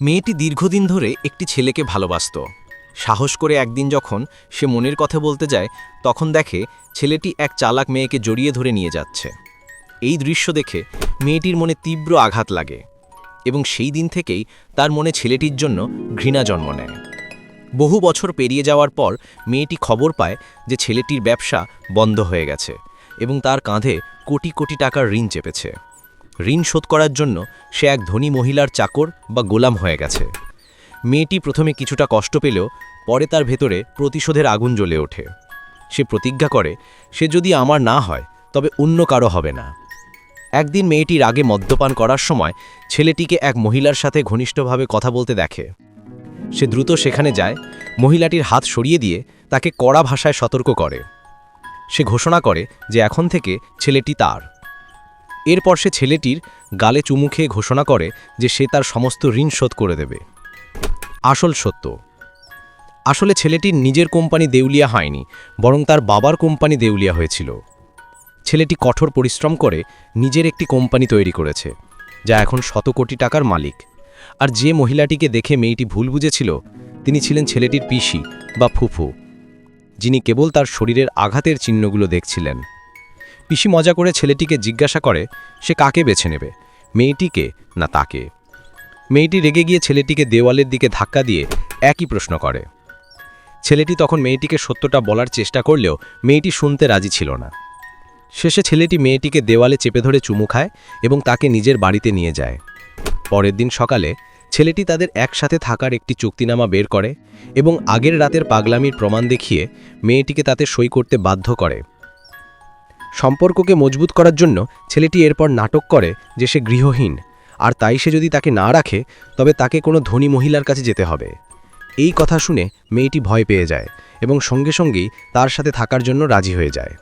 মেয়েটি দীর্ঘদিন ধরে একটি ছেলেকে ভালোবাসত। সাহস করে একদিন যখন সে মনের কথা বলতে যায়, তখন দেখে ছেলেটি এক চালাক মেয়েকে জড়িয়ে ধরে নিয়ে যাচ্ছে। এই দৃশ্য দেখে মেয়েটির মনে তীব্র আঘাত লাগে এবং সেই দিন থেকেই তার মনে ছেলেটির জন্য ঘৃণা জন্ম নেয়। বহু বছর পেরিয়ে যাওয়ার পর মেয়েটি খবর পায় যে ছেলেটির ব্যবসা বন্ধ হয়ে গেছে এবং তার কাঁধে কোটি কোটি টাকার ঋণ চেপেছে। ঋণ শোধ করার জন্য সে এক ধনী মহিলার চাকর বা গোলাম হয়ে গেছে। মেয়েটি প্রথমে কিছুটা কষ্ট পেলেও পরে তার ভেতরে প্রতিশোধের আগুন জ্বলে ওঠে। সে প্রতিজ্ঞা করে, সে যদি আমার না হয় তবে অন্য কারো হবে না। একদিন মেয়েটি রাগে মদ্যপান করার সময় ছেলেটিকে এক মহিলার সাথে ঘনিষ্ঠভাবে কথা বলতে দেখে। সে দ্রুত সেখানে যায়, মহিলাটির হাত সরিয়ে দিয়ে তাকে কড়া ভাষায় সতর্ক করে। সে ঘোষণা করে যে এখন থেকে ছেলেটি তার। এরপর সে ছেলেটির গালে চুমু খেয়ে ঘোষণা করে যে সে তার সমস্ত ঋণ শোধ করে দেবে। আসল সত্য, আসলে ছেলেটির নিজের কোম্পানি দেউলিয়া হয়নি, বরং তার বাবার কোম্পানি দেউলিয়া হয়েছিল। ছেলেটি কঠোর পরিশ্রম করে নিজের একটি কোম্পানি তৈরি করেছে, যা এখন শত কোটি টাকার মালিক। আর যে মহিলাটিকে দেখে মেয়েটি ভুল বুঝেছিল, তিনি ছিলেন ছেলেটির পিসি বা ফুফু, যিনি কেবল তার শরীরের আঘাতের চিহ্নগুলো দেখছিলেন। পিসি মজা করে ছেলেটিকে জিজ্ঞাসা করে সে কাকে বেছে নেবে, মেয়েটিকে না তাকে। মেয়েটি রেগে গিয়ে ছেলেটিকে দেওয়ালের দিকে ধাক্কা দিয়ে একই প্রশ্ন করে। ছেলেটি তখন মেয়েটিকে সত্যটা বলার চেষ্টা করলেও মেয়েটি শুনতে রাজি ছিল না। শেষে ছেলেটি মেয়েটিকে দেওয়ালে চেপে ধরে চুমু খায় এবং তাকে নিজের বাড়িতে নিয়ে যায়। পরের দিন সকালে ছেলেটি তাদের একসাথে থাকার একটি চুক্তিনামা বের করে এবং আগের রাতের পাগলামির প্রমাণ দেখিয়ে মেয়েটিকে তাতে সই করতে বাধ্য করে। সম্পর্ককে মজবুত করার জন্য ছেলেটি এরপর নাটক করে যে সে গৃহহীন, আর তাই সে যদি তাকে না রাখে তবে তাকে কোনো ধনী মহিলার কাছে যেতে হবে। এই কথা শুনে মেয়েটি ভয় পেয়ে যায় এবং সঙ্গে সঙ্গেই তার সাথে থাকার জন্য রাজি হয়ে যায়।